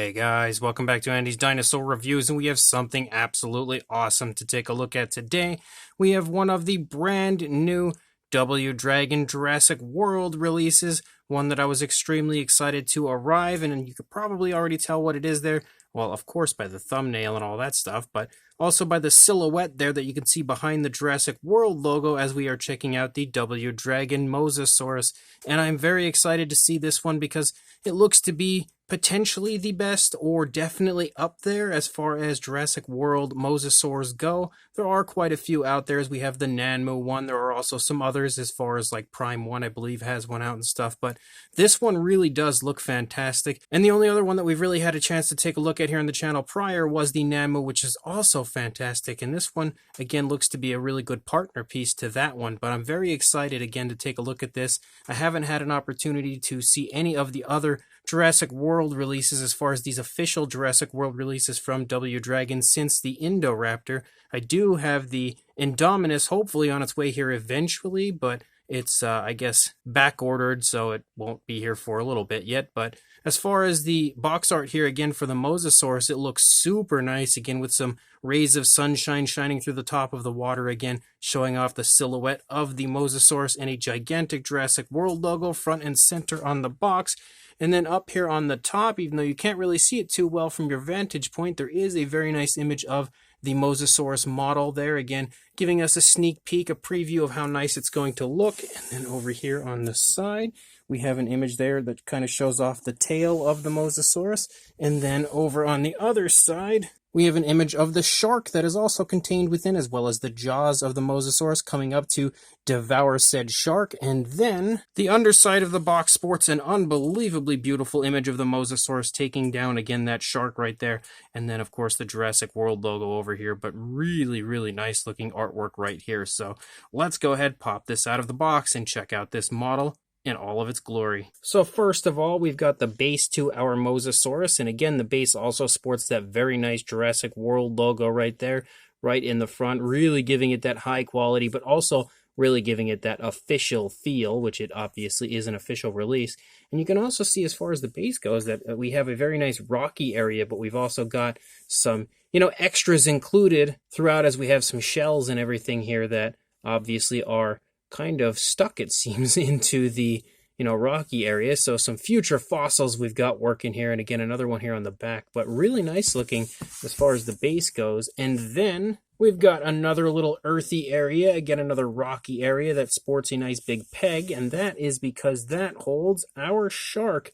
Hey guys, welcome back to Andy's Dinosaur Reviews, and we have something absolutely awesome to take a look at today. We have one of the brand new W Dragon Jurassic World releases, one that I was extremely excited to arrive, and you could probably already tell what it is there. Well, of course, by the thumbnail and all that stuff, but also by the silhouette there that you can see behind the Jurassic World logo as we are checking out the W Dragon Mosasaurus. And I'm very excited to see this one because it looks to be potentially the best, or definitely up there as far as Jurassic World Mosasaurs go. There are quite a few out there, as we have the Nanmo one. There are also some others as far as like Prime 1, I believe, has one out and stuff. But this one really does look fantastic. And the only other one that we've really had a chance to take a look at here on the channel prior was the Nanmo, which is also fantastic. And this one, again, looks to be a really good partner piece to that one. But I'm very excited, again, to take a look at this. I haven't had an opportunity to see any of the other Jurassic World releases as far as these official Jurassic World releases from W Dragon since the Indoraptor. I do have the Indominus hopefully on its way here eventually, but it's, I guess, back-ordered, so it won't be here for a little bit yet. But as far as the box art here, again, for the Mosasaurus, it looks super nice, again, with some rays of sunshine shining through the top of the water, again, showing off the silhouette of the Mosasaurus and a gigantic Jurassic World logo front and center on the box. And then up here on the top, even though you can't really see it too well from your vantage point, there is a very nice image of the Mosasaurus model there, again, giving us a sneak peek, a preview of how nice it's going to look. And then over here on the side, we have an image there that kind of shows off the tail of the Mosasaurus. And then over on the other side, we have an image of the shark that is also contained within, as well as the jaws of the Mosasaurus coming up to devour said shark. And then the underside of the box sports an unbelievably beautiful image of the Mosasaurus taking down, again, that shark right there. And then, of course, the Jurassic World logo over here, but really, really nice looking artwork right here. So let's go ahead, pop this out of the box, and check out this model in all of its glory. So first of all, we've got the base to our Mosasaurus, and again, the base also sports that very nice Jurassic World logo right there, right in the front, really giving it that high quality, but also really giving it that official feel, which it obviously is an official release. And you can also see, as far as the base goes, that we have a very nice rocky area, but we've also got some, extras included throughout, as we have some shells and everything here that obviously are kind of stuck, it seems, into the rocky area. So some future fossils we've got working here, and again another one here on the back, but really nice looking as far as the base goes. And then we've got another little earthy area, again another rocky area that sports a nice big peg, and that is because that holds our shark.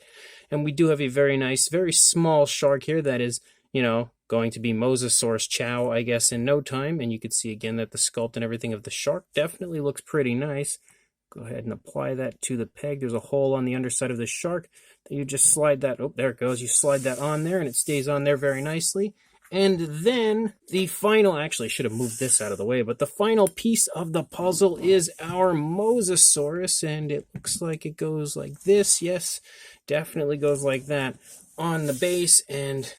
And we do have a very nice, very small shark here that is going to be Mosasaurus Chow, I guess, in no time. And you can see again that the sculpt and everything of the shark definitely looks pretty nice. Go ahead and apply that to the peg. There's a hole on the underside of the shark that you just slide that. Oh, there it goes. You slide that on there and it stays on there very nicely. And then the final, actually I should have moved this out of the way, but the final piece of the puzzle is our Mosasaurus, and it looks like it goes like this. Yes, definitely goes like that on the base, and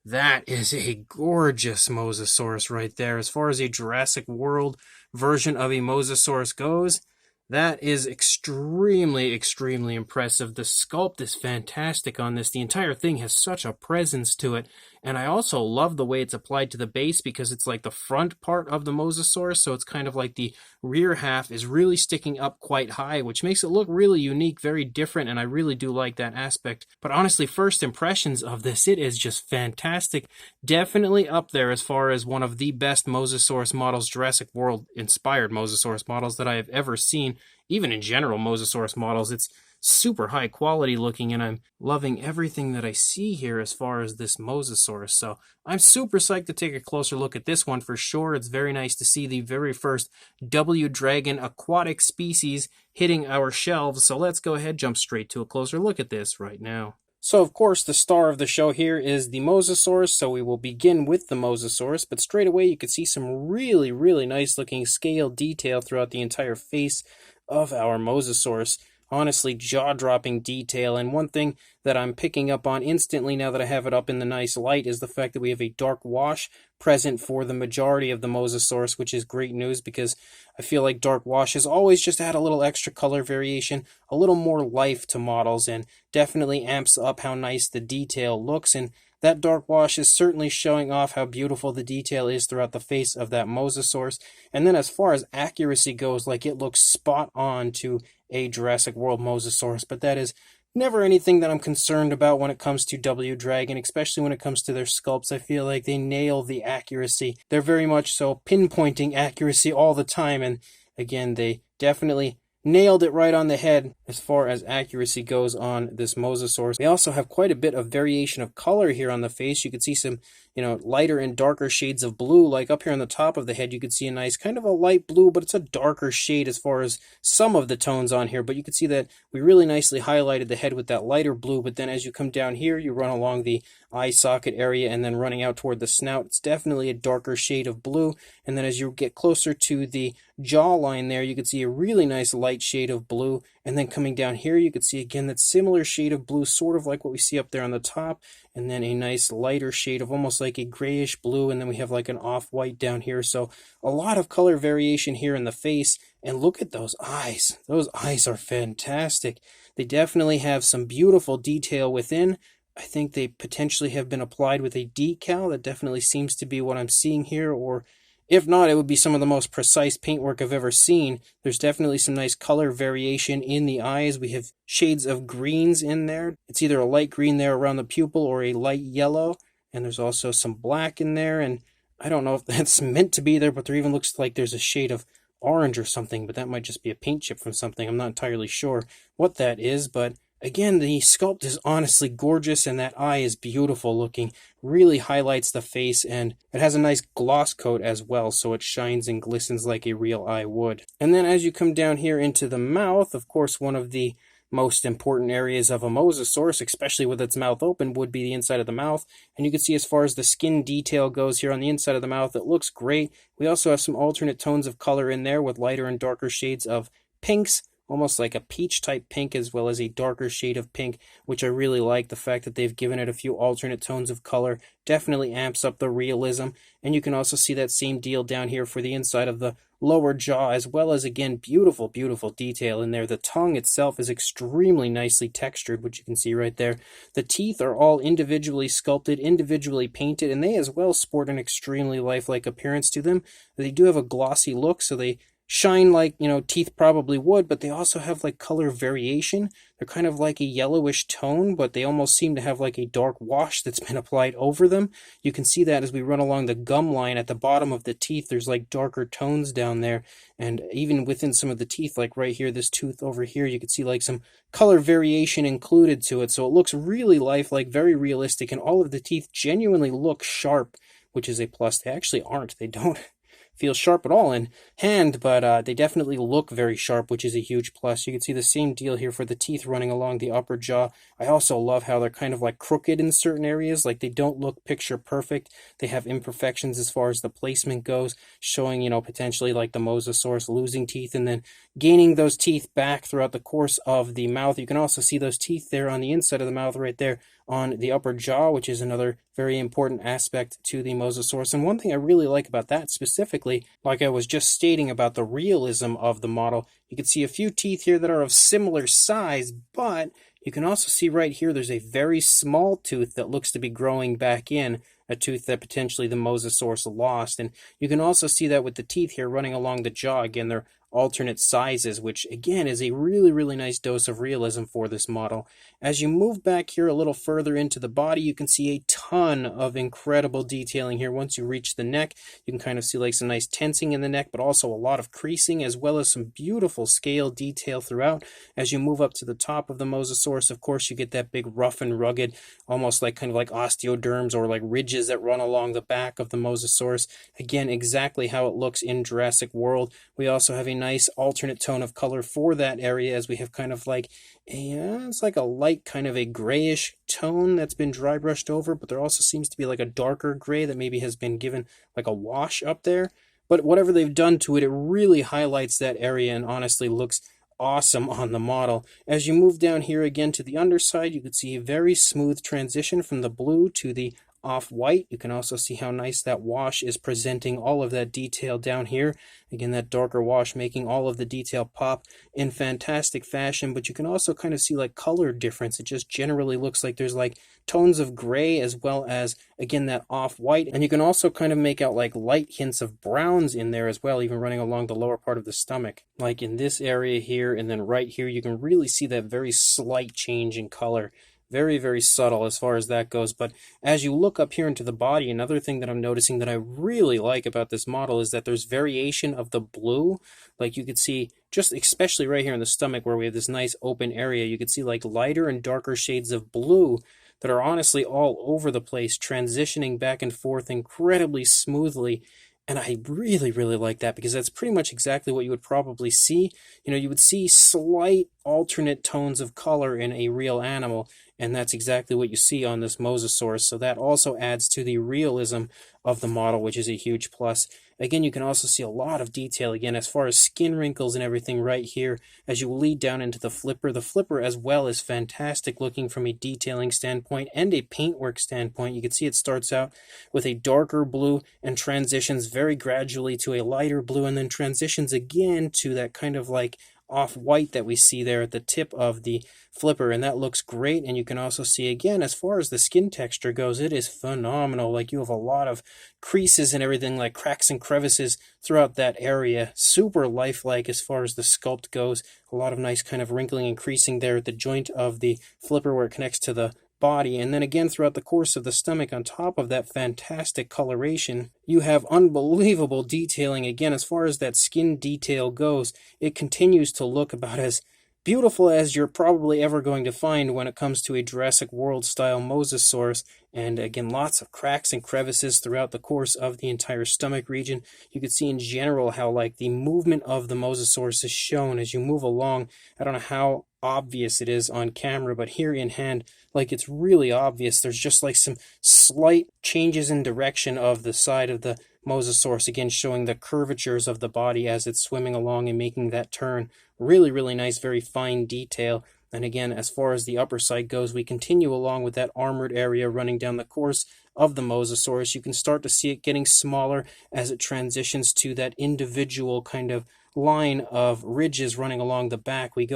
that is a gorgeous Mosasaurus right there. As far as a Jurassic World version of a Mosasaurus goes, that is extremely, extremely impressive. The sculpt is fantastic on this. The entire thing has such a presence to it. And I also love the way it's applied to the base, because it's like the front part of the Mosasaurus, so it's kind of like the rear half is really sticking up quite high, which makes it look really unique, very different, and I really do like that aspect. But honestly, first impressions of this, it is just fantastic. Definitely up there as far as one of the best Mosasaurus models, Jurassic World inspired Mosasaurus models that I have ever seen. Even in general, Mosasaurus models, it's super high quality looking, and I'm loving everything that I see here as far as this Mosasaurus. So I'm super psyched to take a closer look at this one for sure. It's very nice to see the very first W Dragon aquatic species hitting our shelves. So let's go ahead, jump straight to a closer look at this right now. So, of course, the star of the show here is the Mosasaurus, so we will begin with the Mosasaurus, but straight away you can see some really, really nice looking scale detail throughout the entire face of our Mosasaurus. honestly jaw-dropping detail. And one thing that I'm picking up on instantly now that I have it up in the nice light is the fact that we have a dark wash present for the majority of the Mosasaurus, which is great news because I feel like dark washes always just add a little extra color variation, a little more life to models, and definitely amps up how nice the detail looks. And that dark wash is certainly showing off how beautiful the detail is throughout the face of that Mosasaurus. And then as far as accuracy goes, like, it looks spot on to a Jurassic World Mosasaurus, but that is never anything that I'm concerned about when it comes to W Dragon, especially when it comes to their sculpts. I feel like they nail the accuracy. They're very much so pinpointing accuracy all the time, and again, they definitely nailed it right on the head as far as accuracy goes on this Mosasaurus. We also have quite a bit of variation of color here on the face. You can see some, lighter and darker shades of blue. Like up here on the top of the head, you can see a nice kind of a light blue, but it's a darker shade as far as some of the tones on here. But you can see that we really nicely highlighted the head with that lighter blue. But then as you come down here, you run along the eye socket area and then running out toward the snout, it's definitely a darker shade of blue. And then as you get closer to the jawline there, you can see a really nice light shade of blue. And then coming down here, you can see again that similar shade of blue, sort of like what we see up there on the top. And then a nice lighter shade of almost like a grayish blue. And then we have like an off-white down here. So a lot of color variation here in the face. And look at those eyes. Those eyes are fantastic. They definitely have some beautiful detail within. I think they potentially have been applied with a decal. That definitely seems to be what I'm seeing here, or if not, it would be some of the most precise paintwork I've ever seen. There's definitely some nice color variation in the eyes. We have shades of greens in there. It's either a light green there around the pupil or a light yellow, and there's also some black in there, and I don't know if that's meant to be there, but there even looks like there's a shade of orange or something, but that might just be a paint chip from something. I'm not entirely sure what that is, but again, the sculpt is honestly gorgeous, and that eye is beautiful looking. Really highlights the face, and it has a nice gloss coat as well, so it shines and glistens like a real eye would. And then as you come down here into the mouth, of course, one of the most important areas of a Mosasaurus, especially with its mouth open, would be the inside of the mouth. And you can see as far as the skin detail goes here on the inside of the mouth, it looks great. We also have some alternate tones of color in there with lighter and darker shades of pinks, almost like a peach type pink, as well as a darker shade of pink, which I really like. The fact that they've given it a few alternate tones of color definitely amps up the realism. And you can also see that same deal down here for the inside of the lower jaw, as well as, again, beautiful, beautiful detail in there. The tongue itself is extremely nicely textured, which you can see right there. The teeth are all individually sculpted, individually painted, and they as well sport an extremely lifelike appearance to them. They do have a glossy look, so they shine like, teeth probably would, but they also have like color variation. They're kind of like a yellowish tone, but they almost seem to have like a dark wash that's been applied over them. You can see that as we run along the gum line at the bottom of the teeth, there's like darker tones down there. And even within some of the teeth, like right here, this tooth over here, you can see like some color variation included to it. So it looks really lifelike, very realistic, and all of the teeth genuinely look sharp, which is a plus. They actually aren't. They don't feel sharp at all in hand, but they definitely look very sharp, which is a huge plus. You can see the same deal here for the teeth running along the upper jaw. I also love how they're kind of like crooked in certain areas, like they don't look picture perfect. They have imperfections as far as the placement goes, showing, potentially like the Mosasaurus losing teeth and then gaining those teeth back throughout the course of the mouth. You can also see those teeth there on the inside of the mouth right there on the upper jaw, which is another very important aspect to the Mosasaurus. And one thing I really like about that specifically, like I was just stating about the realism of the model, you can see a few teeth here that are of similar size, but you can also see right here there's a very small tooth that looks to be growing back in, a tooth that potentially the Mosasaurus lost. And you can also see that with the teeth here running along the jaw. Again, they're alternate sizes, which again is a really, really nice dose of realism for this model. As you move back here a little further into the body, you can see a ton of incredible detailing here. Once you reach the neck, you can kind of see like some nice tensing in the neck, but also a lot of creasing, as well as some beautiful scale detail throughout. As you move up to the top of the Mosasaurus, of course, you get that big rough and rugged, almost like kind of like osteoderms or like ridges that run along the back of the Mosasaurus. Again, exactly how it looks in Jurassic World. We also have a nice alternate tone of color for that area, as we have kind of like it's like a light kind of a grayish tone that's been dry brushed over, but there also seems to be like a darker gray that maybe has been given like a wash up there. But whatever they've done to it, it really highlights that area and honestly looks awesome on the model. As you move down here again to the underside, you can see a very smooth transition from the blue to the off-white. You can also see how nice that wash is presenting all of that detail down here. Again, that darker wash making all of the detail pop in fantastic fashion, but you can also kind of see like color difference. It just generally looks like there's like tones of gray as well as, again, that off-white. And you can also kind of make out like light hints of browns in there as well, even running along the lower part of the stomach. Like in this area here and then right here, you can really see that very slight change in color. Very, very subtle as far as that goes. But as you look up here into the body, another thing that I'm noticing that I really like about this model is that there's variation of the blue. Like you could see, just especially right here in the stomach where we have this nice open area, you could see like lighter and darker shades of blue that are honestly all over the place, transitioning back and forth incredibly smoothly. And I really, really like that because that's pretty much exactly what you would probably see. You know, you would see slight alternate tones of color in a real animal, and that's exactly what you see on this Mosasaurus. So that also adds to the realism of the model, which is a huge plus. Again, you can also see a lot of detail, again, as far as skin wrinkles and everything right here. As you lead down into the flipper as well is fantastic looking from a detailing standpoint and a paintwork standpoint. You can see it starts out with a darker blue and transitions very gradually to a lighter blue and then transitions again to that kind of like off-white that we see there at the tip of the flipper, and that looks great. And you can also see, again, as far as the skin texture goes, it is phenomenal. Like you have a lot of creases and everything, like cracks and crevices throughout that area. Super lifelike as far as the sculpt goes. A lot of nice kind of wrinkling and creasing there at the joint of the flipper where it connects to the body, and then again throughout the course of the stomach. On top of that fantastic coloration, you have unbelievable detailing. Again, as far as that skin detail goes, it continues to look about as beautiful as you're probably ever going to find when it comes to a Jurassic World style Mosasaurus. And again, lots of cracks and crevices throughout the course of the entire stomach region. You can see in general how like the movement of the Mosasaurus is shown as you move along. I don't know how obvious it is on camera, but here in hand, like it's really obvious. There's just like some slight changes in direction of the side of the Mosasaurus, again showing the curvatures of the body as it's swimming along and making that turn. Really, really nice, very fine detail. And again, as far as the upper side goes, we continue along with that armored area running down the course of the Mosasaurus. You can start to see it getting smaller as it transitions to that individual kind of line of ridges running along the back. We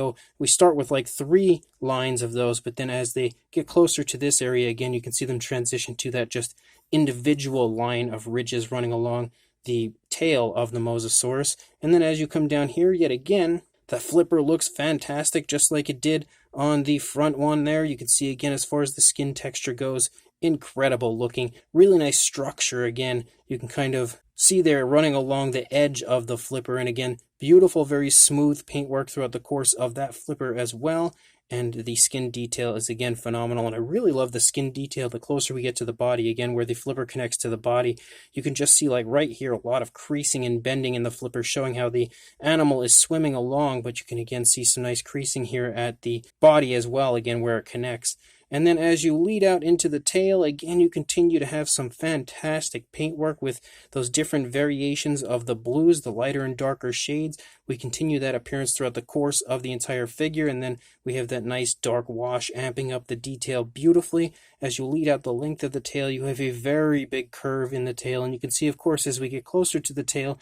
start with like 3 lines of those, but then as they get closer to this area, again, you can see them transition to that just individual line of ridges running along the tail of the Mosasaurus. And then as you come down here, yet again, the flipper looks fantastic, just like it did on the front one there. You can see again, as far as the skin texture goes, incredible looking, really nice structure. Again, you can kind of see there running along the edge of the flipper, and again, beautiful, very smooth paintwork throughout the course of that flipper as well. And the skin detail is again phenomenal, and I really love the skin detail the closer we get to the body. Again, where the flipper connects to the body, you can just see like right here a lot of creasing and bending in the flipper, showing how the animal is swimming along, but you can again see some nice creasing here at the body as well, again where it connects. And then as you lead out into the tail, again, you continue to have some fantastic paintwork with those different variations of the blues, the lighter and darker shades. We continue that appearance throughout the course of the entire figure, and then we have that nice dark wash amping up the detail beautifully. As you lead out the length of the tail, you have a very big curve in the tail, and you can see, of course, as we get closer to the tail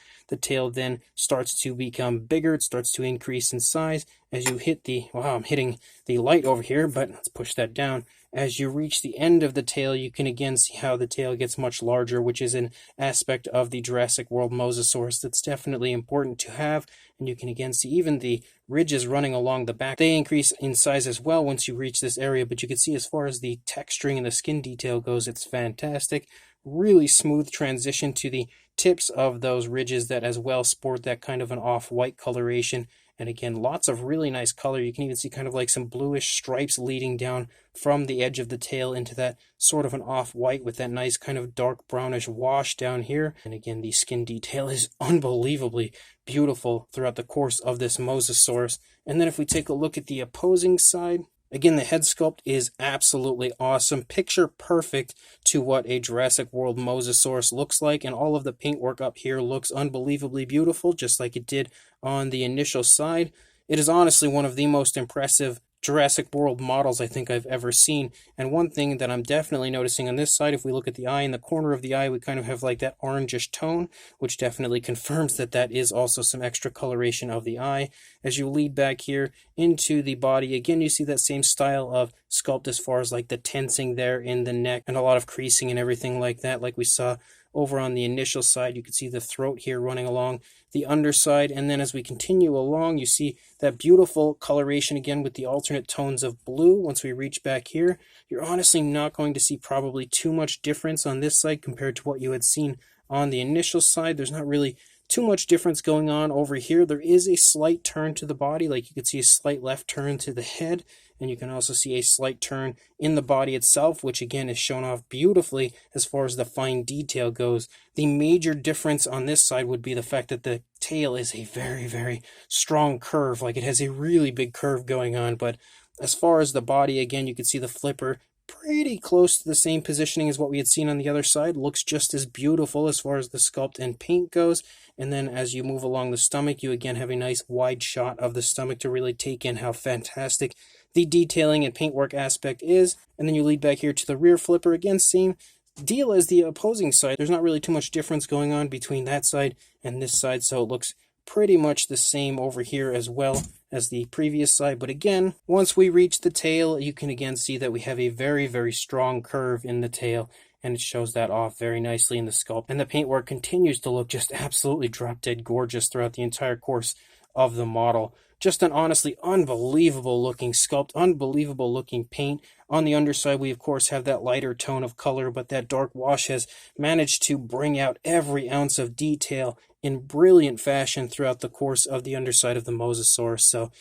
then starts to become bigger. It starts to increase in size as you hit wow, I'm hitting the light over here, but let's push that down. As you reach the end of the tail, you can again see how the tail gets much larger, which is an aspect of the Jurassic World Mosasaurus that's definitely important to have. And you can again see even the ridges running along the back. They increase in size as well once you reach this area, but you can see as far as the texturing and the skin detail goes, it's fantastic. Really smooth transition to the tips of those ridges that as well sport that kind of an off-white coloration. And again, lots of really nice color. You can even see kind of like some bluish stripes leading down from the edge of the tail into that sort of an off-white with that nice kind of dark brownish wash down here. And again, the skin detail is unbelievably beautiful throughout the course of this Mosasaurus. And then if we take a look at the opposing side, again, the head sculpt is absolutely awesome. Picture perfect to what a Jurassic World Mosasaurus looks like, and all of the paintwork up here looks unbelievably beautiful, just like it did on the initial side. It is honestly one of the most impressive Jurassic World models I think I've ever seen. And one thing that I'm definitely noticing on this side, if we look at the eye, in the corner of the eye, we kind of have like that orangish tone, which definitely confirms that that is also some extra coloration of the eye. As you lead back here into the body, again, you see that same style of sculpt as far as like the tensing there in the neck and a lot of creasing and everything like that, like we saw over on the initial side. You can see the throat here running along the underside, and then as we continue along, you see that beautiful coloration again with the alternate tones of blue. Once we reach back here, you're honestly not going to see probably too much difference on this side compared to what you had seen on the initial side. There's not really too much difference going on over here. There is a slight turn to the body, like you can see a slight left turn to the head, and you can also see a slight turn in the body itself, which again is shown off beautifully as far as the fine detail goes. The major difference on this side would be the fact that the tail is a very, very strong curve, like it has a really big curve going on. But as far as the body, again, you can see the flipper pretty close to the same positioning as what we had seen on the other side. Looks just as beautiful as far as the sculpt and paint goes. And then as you move along the stomach, you again have a nice wide shot of the stomach to really take in how fantastic the detailing and paintwork aspect is. And then you lead back here to the rear flipper. Again, same deal as the opposing side. There's not really too much difference going on between that side and this side, so it looks pretty much the same over here as well as the previous side. But again, once we reach the tail, you can again see that we have a very, very strong curve in the tail, and it shows that off very nicely in the sculpt. And the paintwork continues to look just absolutely drop dead gorgeous throughout the entire course of the model. Just an honestly unbelievable looking sculpt, unbelievable looking paint. On the underside, we of course have that lighter tone of color, but that dark wash has managed to bring out every ounce of detail in brilliant fashion throughout the course of the underside of the Mosasaurus. So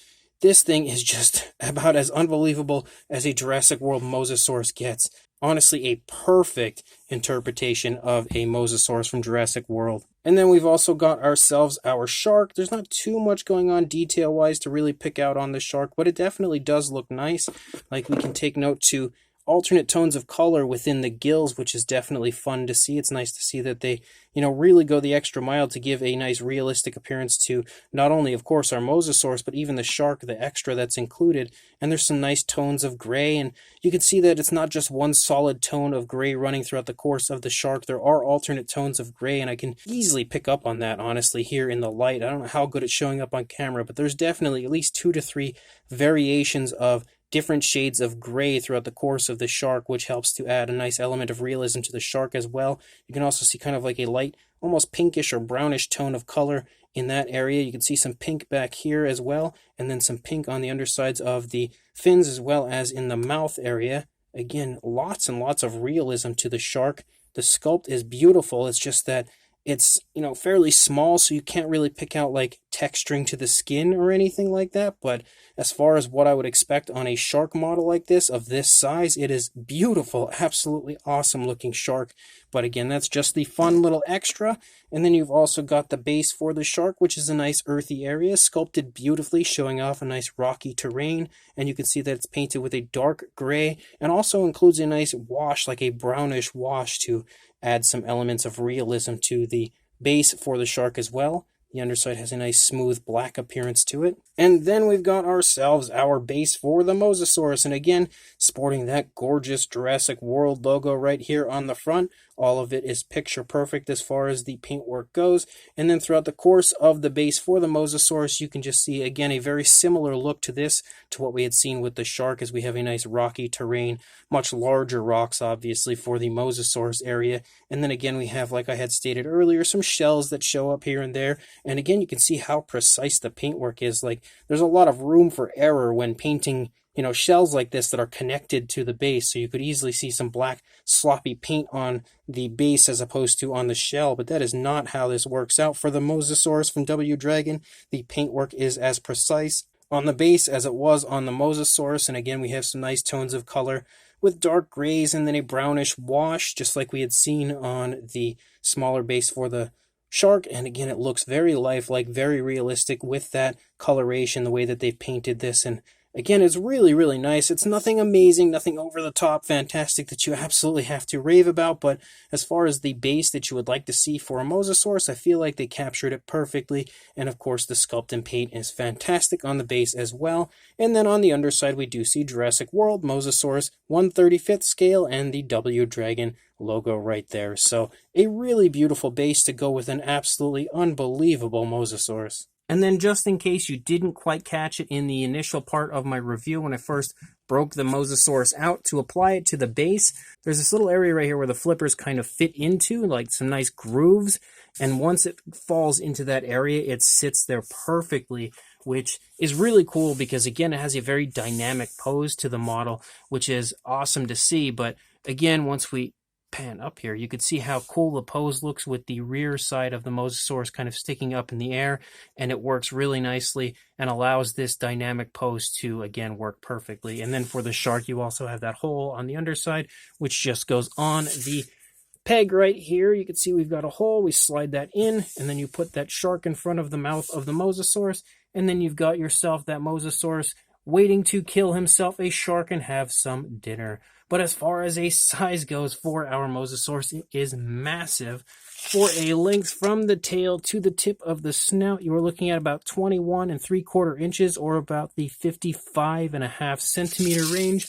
this thing is just about as unbelievable as a Jurassic World Mosasaurus gets. Honestly, a perfect interpretation of a Mosasaurus from Jurassic World. And then we've also got ourselves our shark. There's not too much going on detail-wise to really pick out on the shark, but it definitely does look nice. Like, we can take note to alternate tones of color within the gills, which is definitely fun to see. It's nice to see that they, really go the extra mile to give a nice realistic appearance to not only, of course, our Mosasaurus, but even the shark, the extra that's included. And there's some nice tones of gray, and you can see that it's not just one solid tone of gray running throughout the course of the shark. There are alternate tones of gray, and I can easily pick up on that, honestly, here in the light. I don't know how good it's showing up on camera, but there's definitely at least 2 to 3 variations of different shades of gray throughout the course of the shark, which helps to add a nice element of realism to the shark as well. You can also see kind of like a light, almost pinkish or brownish tone of color in that area. You can see some pink back here as well, and then some pink on the undersides of the fins as well as in the mouth area. Again, lots and lots of realism to the shark. The sculpt is beautiful. It's just that it's, fairly small, so you can't really pick out like texturing to the skin or anything like that. But as far as what I would expect on a shark model like this, of this size, it is beautiful, absolutely awesome looking shark. But again, that's just the fun little extra. And then you've also got the base for the shark, which is a nice earthy area, sculpted beautifully, showing off a nice rocky terrain. And you can see that it's painted with a dark gray, and also includes a nice wash, like a brownish wash, to add some elements of realism to the base for the shark as well. The underside has a nice smooth black appearance to it. And then we've got ourselves our base for the Mosasaurus, and again, sporting that gorgeous Jurassic World logo right here on the front. All of it is picture perfect as far as the paintwork goes. And then throughout the course of the base for the Mosasaurus, you can just see, again, a very similar look to this, to what we had seen with the shark, as we have a nice rocky terrain, much larger rocks, obviously, for the Mosasaurus area. And then again, we have, like I had stated earlier, some shells that show up here and there. And again, you can see how precise the paintwork is. Like, there's a lot of room for error when painting, shells like this that are connected to the base. So you could easily see some black sloppy paint on the base as opposed to on the shell. But that is not how this works out for the Mosasaurus from W Dragon. The paintwork is as precise on the base as it was on the Mosasaurus. And again, we have some nice tones of color with dark grays and then a brownish wash, just like we had seen on the smaller base for the shark. And again, it looks very lifelike, very realistic with that coloration, the way that they've painted this. And again, it's really, really nice. It's nothing amazing, nothing over the top, fantastic that you absolutely have to rave about, but as far as the base that you would like to see for a Mosasaurus, I feel like they captured it perfectly, and of course the sculpt and paint is fantastic on the base as well. And then on the underside, we do see Jurassic World Mosasaurus 1/35th scale and the W Dragon logo right there. So a really beautiful base to go with an absolutely unbelievable Mosasaurus. And then just in case you didn't quite catch it in the initial part of my review when I first broke the Mosasaurus out, to apply it to the base, there's this little area right here where the flippers kind of fit into, like some nice grooves. And once it falls into that area, it sits there perfectly, which is really cool because, again, it has a very dynamic pose to the model, which is awesome to see. But again, once we pan up here, you could see how cool the pose looks with the rear side of the Mosasaurus kind of sticking up in the air, and it works really nicely and allows this dynamic pose to, again, work perfectly. And then for the shark, you also have that hole on the underside, which just goes on the peg right here. You can see we've got a hole. We slide that in, and then you put that shark in front of the mouth of the Mosasaurus, and then you've got yourself that Mosasaurus waiting to kill himself a shark and have some dinner. But as far as a size goes for our Mosasaurus, it is massive. For a length from the tail to the tip of the snout, you are looking at about 21 3/4 inches, or about the 55.5 centimeter range.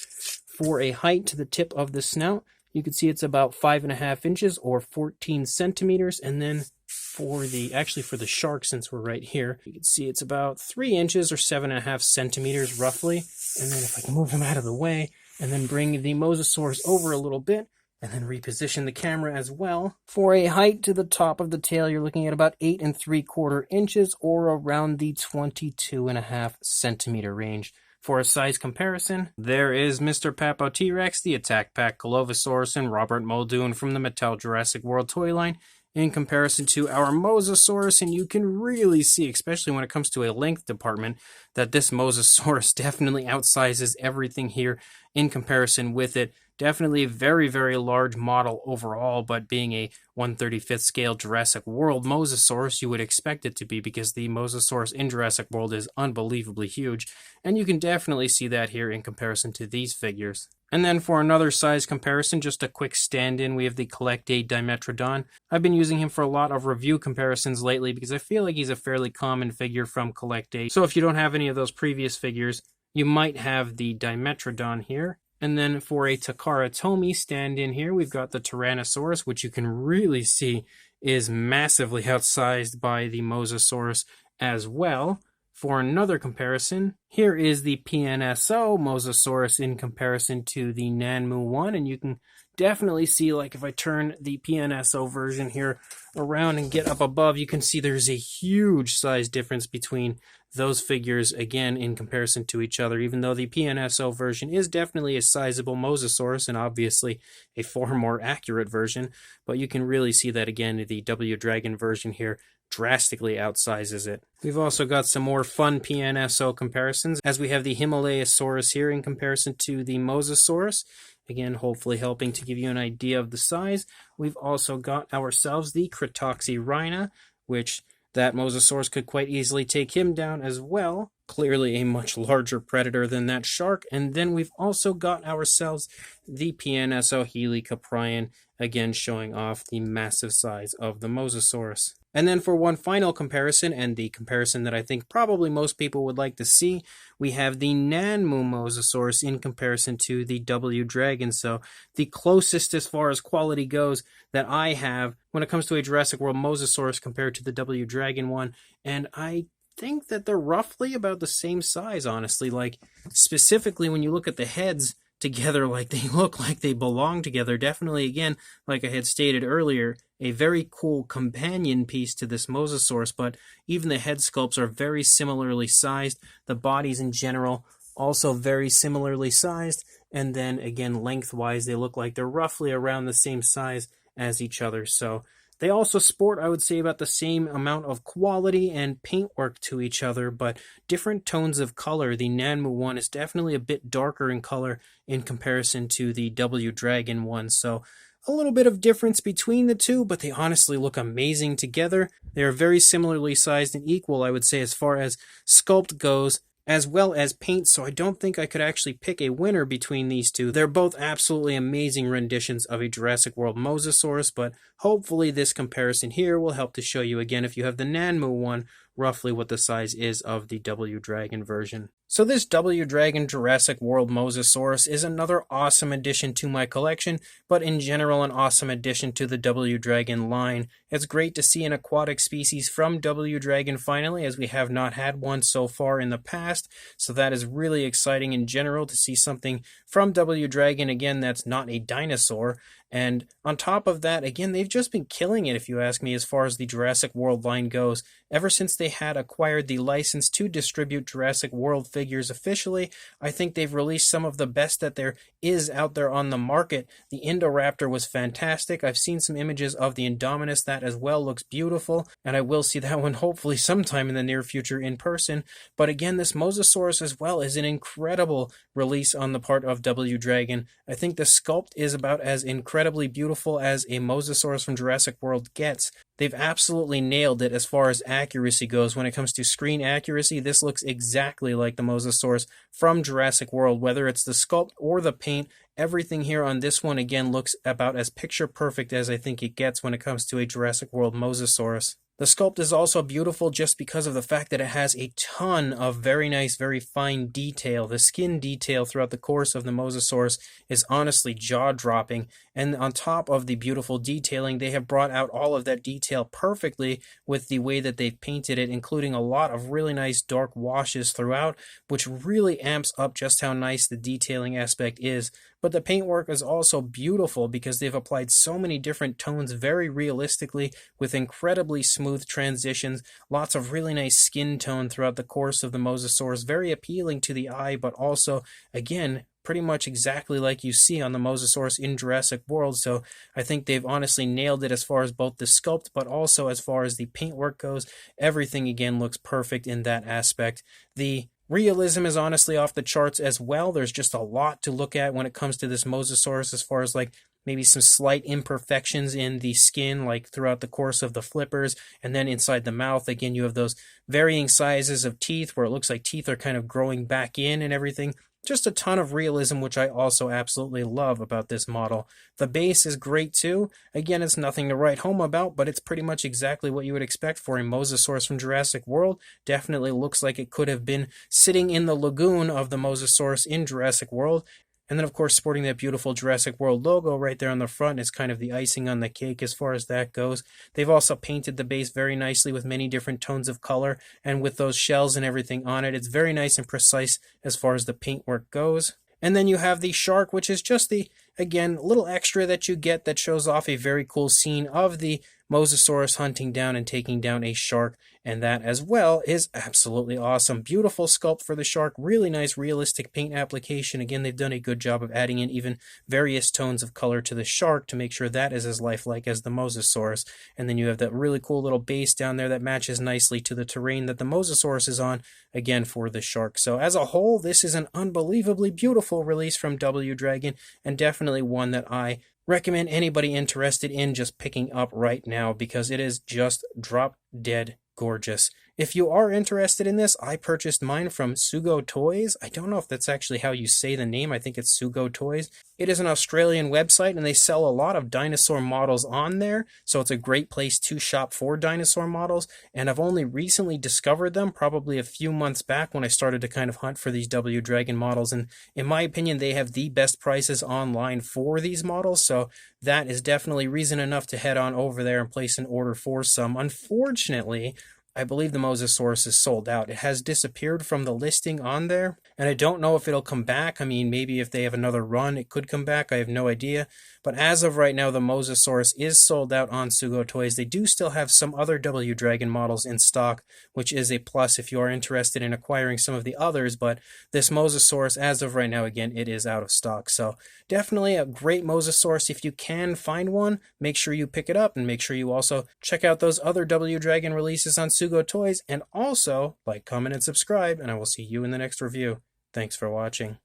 For a height to the tip of the snout, you can see it's about 5.5 inches or 14 centimeters. And then for the shark, since we're right here, you can see it's about 3 inches or 7.5 centimeters roughly. And then if I can move him out of the way, and then bring the Mosasaurus over a little bit, and then reposition the camera as well. For a height to the top of the tail, you're looking at about 8 3/4 inches, or around the 22.5 centimeter range. For a size comparison, there is Mr. Papo T-Rex, the Attack Pack Dilophosaurus, and Robert Muldoon from the Mattel Jurassic World toy line, in comparison to our Mosasaurus, and you can really see, especially when it comes to a length department, that this Mosasaurus definitely outsizes everything here in comparison with it. Definitely a very, very large model overall, but being a 1/35th scale Jurassic World Mosasaurus, you would expect it to be, because the Mosasaurus in Jurassic World is unbelievably huge, and you can definitely see that here in comparison to these figures. And then for another size comparison, just a quick stand-in, we have the Collect A Dimetrodon. I've been using him for a lot of review comparisons lately because I feel like he's a fairly common figure from Collect A. So if you don't have any of those previous figures, you might have the Dimetrodon here. And then for a Takara Tomy stand-in here, we've got the Tyrannosaurus, which you can really see is massively outsized by the Mosasaurus as well. For another comparison, here is the PNSO Mosasaurus in comparison to the Nanmu one, and you can definitely see, like if I turn the PNSO version here around and get up above, you can see there's a huge size difference between those figures, again, in comparison to each other, even though the PNSO version is definitely a sizable Mosasaurus and obviously a far more accurate version, but you can really see that, again, the W Dragon version here drastically outsizes it. We've also got some more fun PNSO comparisons, as we have the Himalayasaurus here in comparison to the Mosasaurus. Again, hopefully helping to give you an idea of the size. We've also got ourselves the Cretoxyrhina, which that Mosasaurus could quite easily take him down as well. Clearly a much larger predator than that shark. And then we've also got ourselves the PNSO Helicoprion, again showing off the massive size of the Mosasaurus. And then for one final comparison, and the comparison that I think probably most people would like to see, we have the Nanmu Mosasaurus in comparison to the W Dragon. So the closest as far as quality goes that I have when it comes to a Jurassic World Mosasaurus compared to the W Dragon one. And I think that they're roughly about the same size, honestly. Like, specifically when you look at the heads together, like they look like they belong together. Definitely, again, like I had stated earlier, a very cool companion piece to this Mosasaurus, but even the head sculpts are very similarly sized. The bodies in general also very similarly sized, and then again, lengthwise, they look like they're roughly around the same size as each other. So they also sport, I would say, about the same amount of quality and paintwork to each other, but different tones of color. The Nanmu one is definitely a bit darker in color in comparison to the W Dragon one, so a little bit of difference between the two, but they honestly look amazing together. They are very similarly sized and equal, I would say, as far as sculpt goes, as well as paint, so I don't think I could actually pick a winner between these two. They're both absolutely amazing renditions of a Jurassic World Mosasaurus, but hopefully this comparison here will help to show you again, if you have the Nanmu one, roughly what the size is of the W Dragon version. So this W Dragon Jurassic World Mosasaurus is another awesome addition to my collection, but in general an awesome addition to the W Dragon line. It's great to see an aquatic species from W Dragon finally, as we have not had one so far in the past, so that is really exciting in general to see something from W Dragon again that's not a dinosaur. And on top of that, again, they've just been killing it, if you ask me, as far as the Jurassic World line goes. Ever since they had acquired the license to distribute Jurassic World figures officially, I think they've released some of the best that there is out there on the market. The Indoraptor was fantastic. I've seen some images of the Indominus. That as well looks beautiful, and I will see that one hopefully sometime in the near future in person. But again, this Mosasaurus as well is an incredible release on the part of W Dragon. I think the sculpt is about as incredibly beautiful as a Mosasaurus from Jurassic World gets. They've absolutely nailed it as far as accuracy goes. When it comes to screen accuracy, this looks exactly like the Mosasaurus from Jurassic World, whether it's the sculpt or the paint. Everything here on this one, again, looks about as picture perfect as I think it gets when it comes to a Jurassic World Mosasaurus. The sculpt is also beautiful just because of the fact that it has a ton of very nice, very fine detail. The skin detail throughout the course of the Mosasaurus is honestly jaw-dropping, and on top of the beautiful detailing, they have brought out all of that detail perfectly with the way that they've painted it, including a lot of really nice dark washes throughout, which really amps up just how nice the detailing aspect is. But the paintwork is also beautiful because they've applied so many different tones very realistically with incredibly smooth transitions, lots of really nice skin tone throughout the course of the Mosasaurus, very appealing to the eye, but also, again, pretty much exactly like you see on the Mosasaurus in Jurassic World. So I think they've honestly nailed it as far as both the sculpt, but also as far as the paintwork goes. Everything, again, looks perfect in that aspect. The realism is honestly off the charts as well. There's just a lot to look at when it comes to this Mosasaurus, as far as like maybe some slight imperfections in the skin, like throughout the course of the flippers, and then inside the mouth, again, you have those varying sizes of teeth where it looks like teeth are kind of growing back in and everything. Just a ton of realism, which I also absolutely love about this model. The base is great too. Again, it's nothing to write home about, but it's pretty much exactly what you would expect for a Mosasaurus from Jurassic World. Definitely looks like it could have been sitting in the lagoon of the Mosasaurus in Jurassic World. And then, of course, sporting that beautiful Jurassic World logo right there on the front is kind of the icing on the cake as far as that goes. They've also painted the base very nicely with many different tones of color, and with those shells and everything on it, it's very nice and precise as far as the paintwork goes. And then you have the shark, which is just the, again, little extra that you get that shows off a very cool scene of the Mosasaurus hunting down and taking down a shark, and that as well is absolutely awesome. Beautiful sculpt for the shark, really nice realistic paint application. Again, they've done a good job of adding in even various tones of color to the shark to make sure that is as lifelike as the Mosasaurus. And then you have that really cool little base down there that matches nicely to the terrain that the Mosasaurus is on, again, for the shark. So as a whole, this is an unbelievably beautiful release from W Dragon, and definitely one that I recommend anybody interested in just picking up right now, because it is just drop dead gorgeous. If you are interested in this, I purchased mine from Sugo Toys. I don't know if that's actually how you say the name. I think it's Sugo Toys. It is an Australian website, and they sell a lot of dinosaur models on there, so it's a great place to shop for dinosaur models, and I've only recently discovered them, probably a few months back when I started to kind of hunt for these W Dragon models, and in my opinion, they have the best prices online for these models, so that is definitely reason enough to head on over there and place an order for some. Unfortunately, I believe the Mosasaurus is sold out. It has disappeared from the listing on there, and I don't know if it'll come back. I mean, maybe if they have another run, it could come back. I have no idea. But as of right now, the Mosasaurus is sold out on Sugo Toys. They do still have some other W Dragon models in stock, which is a plus if you are interested in acquiring some of the others. But this Mosasaurus, as of right now, again, it is out of stock. So definitely a great Mosasaurus. If you can find one, make sure you pick it up, and make sure you also check out those other W Dragon releases on Sugo Toys, and also like, comment, and subscribe, and I will see you in the next review. Thanks for watching.